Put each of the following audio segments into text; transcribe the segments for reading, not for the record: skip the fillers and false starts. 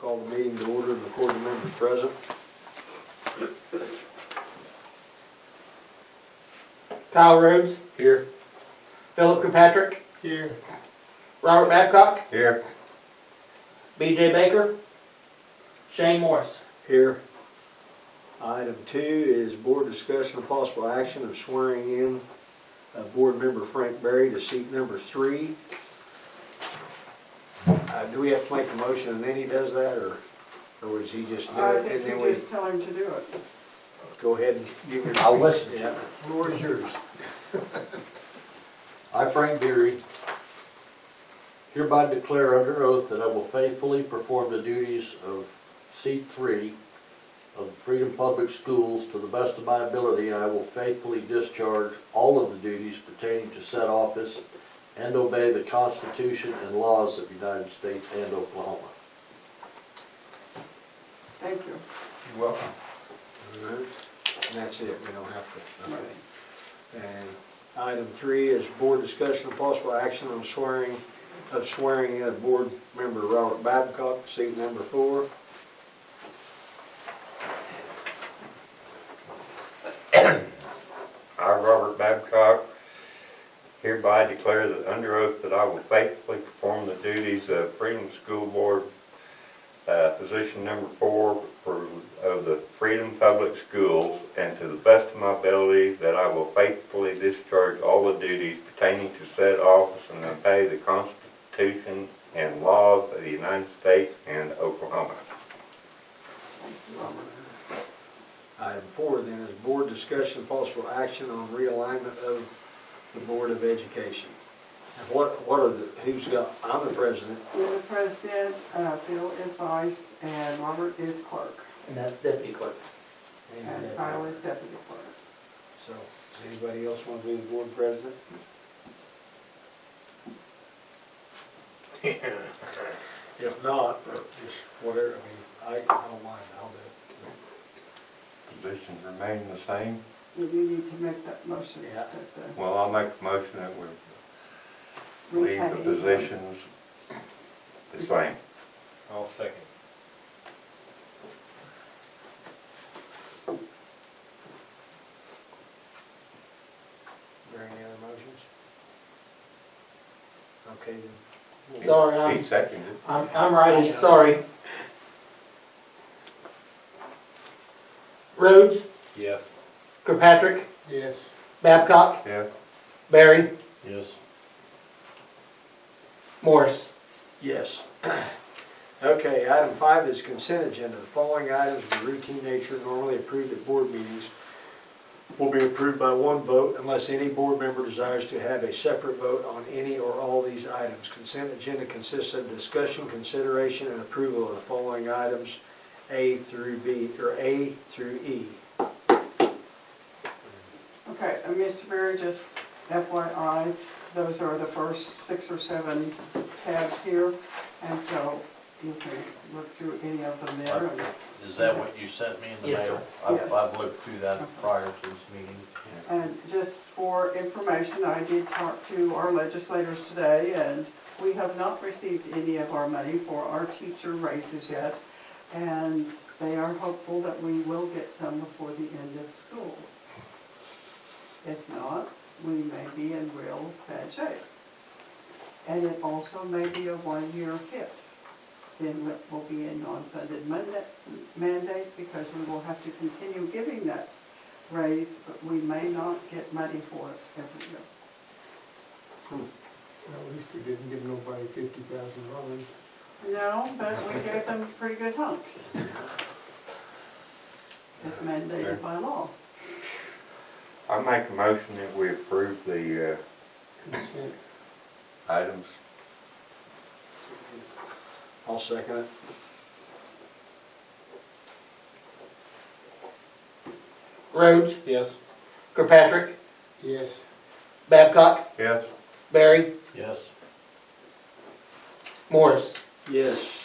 Call the meeting to order and record the members present. Kyle Rhodes, Here. Philip Kirkpatrick, Here. Robert Babcock, Here. BJ Baker, Shane Morris. Here. Item 2 is board discussion of possible action of swearing in board member Frank Berry to seat number 3. Do we have to make a motion and then he does that, or does he just do I it? think And then you we just tell him to do it. go ahead and give your... I'll listen. Yeah, floor is yours. I, Frank Beery, hereby declare under oath that I will faithfully perform the duties of Seat 3 of Freedom Public Schools to the best of my ability, and I will faithfully discharge all of the duties pertaining to said office and obey the Constitution and laws of the United States and Oklahoma. Thank you. You're welcome. All right. And that's it, we don't have to. Okay. And item 3 is board discussion of possible action on swearing in board member Robert Babcock, seat number 4. I, Robert Babcock, hereby declare that under oath that I will faithfully perform the duties of Freedom School Board, position number 4 of the Freedom Public Schools, and to the best of my ability that I will faithfully discharge all the duties pertaining to said office and obey the Constitution and laws of the United States and Oklahoma. Item 4 then is board discussion of possible action on realignment of the Board of Education. And what are the, who's got, I'm the president. You're the president, Phil is vice, and Robert is clerk, And that's deputy clerk. and Kyle is deputy clerk. So, anybody else want to be the board president? If not, just whatever, I mean, I don't mind, I'll do it. Positions remain the same. You do need to make that motion. Yeah. that, Well, I'll make a motion that we leave the retain. positions the same. I'll second. Are there any other motions? Okay, then. Sorry, He seconded. I'm writing it, sorry. Rhodes, Yes. Kirkpatrick, Yes. Babcock, Yeah. Barry, Yes. Morris. Yes. Okay, item 5 is consent agenda. The following items of routine nature normally approved at board meetings will be approved by one vote unless any board member desires to have a separate vote on any or all these items. Consent agenda consists of discussion, consideration, and approval of the following items A through B, or A through E. Okay, and Mr. Berry, just FYI, those are the first 6 or 7 tabs here, and so you can look through any of them there. And Is that what you sent me in the Yes, mail? sir. Yes. I've looked through that prior to this meeting. And just for information, I did talk to our legislators today, and we have not received any of our money for our teacher raises yet. And they are hopeful that we will get some before the end of school. If not, we may be in real sad shape. And it also may be a one-year hit. Then it will be a non-funded mandate because we will have to continue giving that raise, but we may not get money for it every year. Well, at least we didn't give nobody $50,000. No, but we gave them pretty good hunks. It's mandated by law. I make a motion that we approve the Consent. items. I'll second it. Rhodes, Yes. Kirkpatrick, Yes. Babcock, Yes. Barry, Yes. Morris. Yes.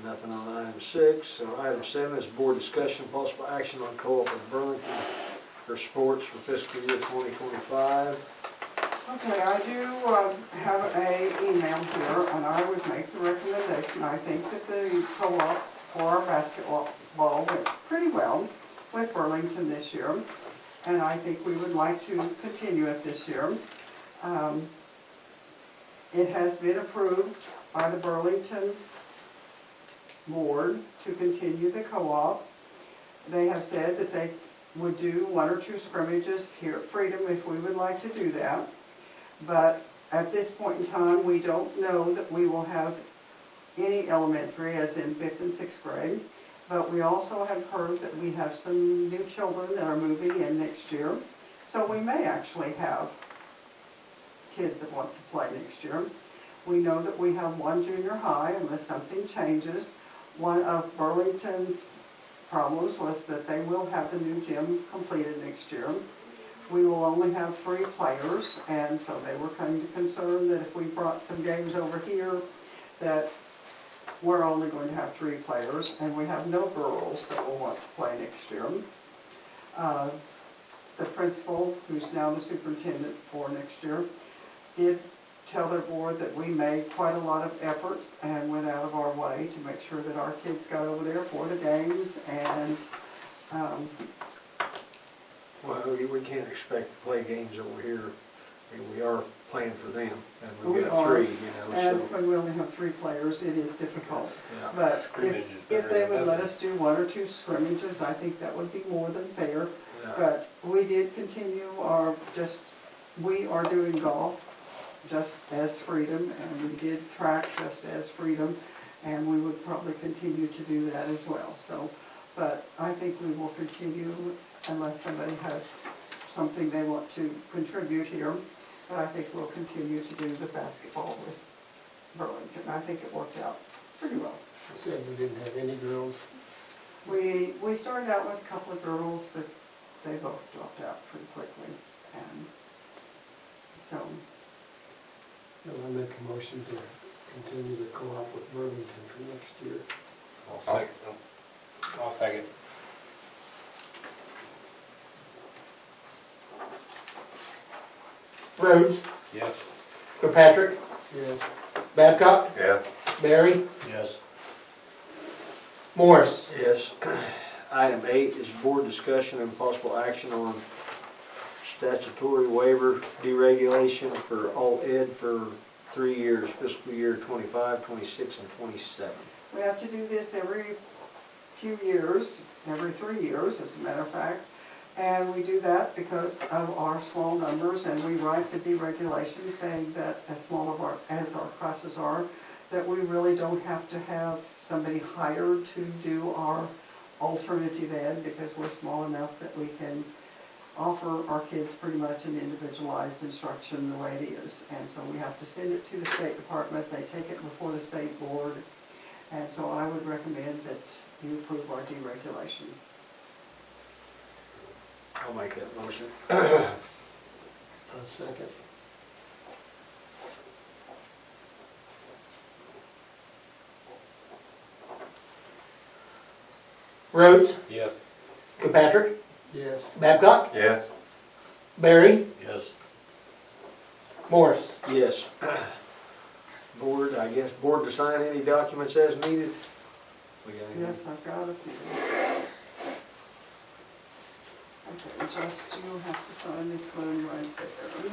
Nothing on item 6. So item 7 is board discussion, possible action on co-op of Burlington for sports for fiscal year 2025. Okay, I do have a email here, and I would make the recommendation, I think that the co-op for our basketball went pretty well with Burlington this year, and I think we would like to continue it this year. It has been approved by the Burlington board to continue the co-op. They have said that they would do 1 or 2 scrimmages here at Freedom if we would like to do that. But at this point in time, we don't know that we will have any elementary, as in 5th and 6th grade. But we also have heard that we have some new children that are moving in next year. So we may actually have kids that want to play next year. We know that we have 1 junior high, unless something changes. One of Burlington's problems was that they will have the new gym completed next year. We will only have 3 players, and so they were kind of concerned that if we brought some games over here, that we're only going to have 3 players, and we have no girls that will want to play next year. The principal, who's now the superintendent for next year, did tell their board that we made quite a lot of effort and went out of our way to make sure that our kids got over there for the games, and Well, we can't expect to play games over here. I mean, we are playing for them, and We we've got are. 3, and so. when we only have 3 players, it is difficult. Yeah. But Scrimmage is if better they than would let nothing. us do 1 or 2 scrimmages, I think that would be more than fair. Yeah. But we did continue we are doing golf just as Freedom, and we did track just as Freedom, and we would probably continue to do that as well. So, but I think we will continue unless somebody has something they want to contribute here. But I think we'll continue to do the basketball with Burlington. I think it worked out pretty well. You said we didn't have any girls. We started out with a couple of girls, but they both dropped out pretty quickly, and so, I make a motion to continue the co-op with Burlington for next year. I'll second. Rhodes, Yes. Kirkpatrick, Yes. Babcock, Yes. Barry, Yes. Morris. Yes. Item 8 is board discussion and possible action on statutory waiver deregulation for alt ed for 3 years, fiscal year 25, 26, and 27. we have to do this every few years, every 3 years, as a matter of fact. And we do that because of our small numbers, and we write the deregulation saying that as small as our classes are, that we really don't have to have somebody hired to do our alternative ed, because we're small enough that we can offer our kids pretty much an individualized instruction the way it is. And so we have to send it to the State Department, they take it before the state board, and so I would recommend that you approve our deregulation. I'll make that motion. A second. Rhodes, Yes. Kirkpatrick, Yes. Babcock, Yes. Barry, Yes. Morris. Yes. Board, I guess, board to sign any documents as needed? We got anything? Yes, I've got a few. Okay, just, you have to sign this one right there.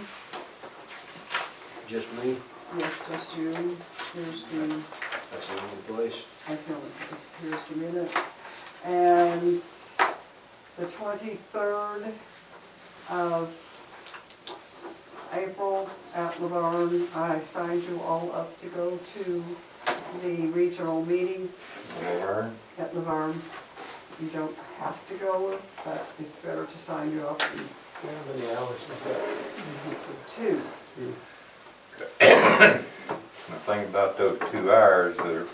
Just me? Yes, just you. Here's the, That's the only place. I tell you, here's the minutes. And the 23rd of April at Laverne, I signed you all up to go to the regional meeting Laverne. at Laverne. You don't have to go, but it's better to sign you up in How many hours is that? 2. The thing about those 2 hours that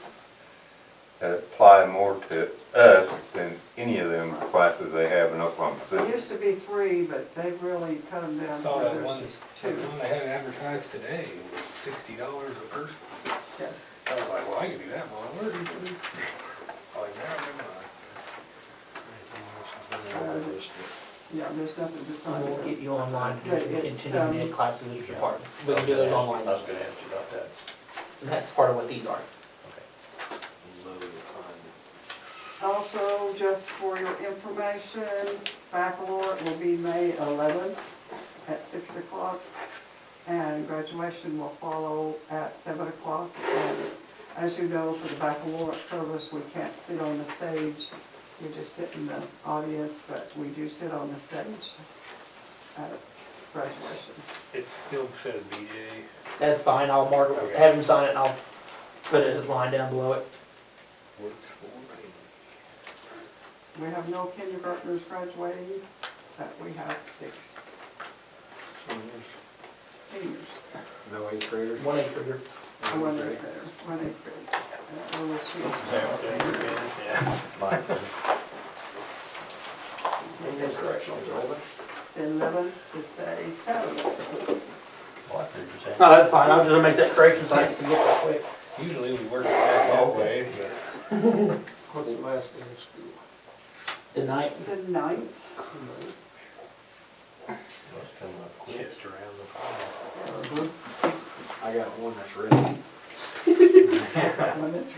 apply more to us than any of them classes they have in Oklahoma It City. used to be 3, but they've really cut them down. Saw to that there's one, just the 2. one they had advertised today was $60 a person. Yes. I was like, well, I can do that, well, where do you do? Like, now, never mind. Yeah, there's nothing to sign We'll there. get you online to But it's, continue ed classes at your department. We can do those online. I was gonna ask you about that. And that's part of what these are. Also, just for your information, baccalaureate will be May 11th at 6 o'clock, and graduation will follow at 7 o'clock. And as you know, for the baccalaureate service, we can't sit on the stage, we just sit in the audience, but we do sit on the stage at graduation. It still says BJ. That's fine, I'll mark, Okay. have him sign it and I'll put a line down below it. Works for me. We have no kindergartners graduating, but we have 6 seniors. No eighth graders? One eighth grader. One eighth grader, one eighth grade. Yeah. 11th, it's a Saturday. Well, I figured you're saying. No, that's fine, I'm just gonna make that correction so I can get that quick. Usually we work it back that way, but What's the last day of school? The night, The 9th, That's coming up quick. just around the corner. I got one that's ready. when it's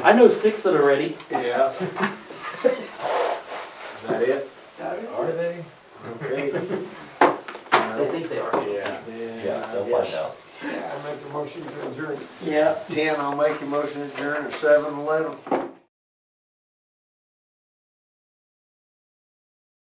I know 6 that are ready. Yeah. Is that it? that is Are it. they? Okay. They think they are. Yeah. Yeah, they'll find out. I make a motion to adjourn. Yeah, 10, I'll make a motion to adjourn at 7:11.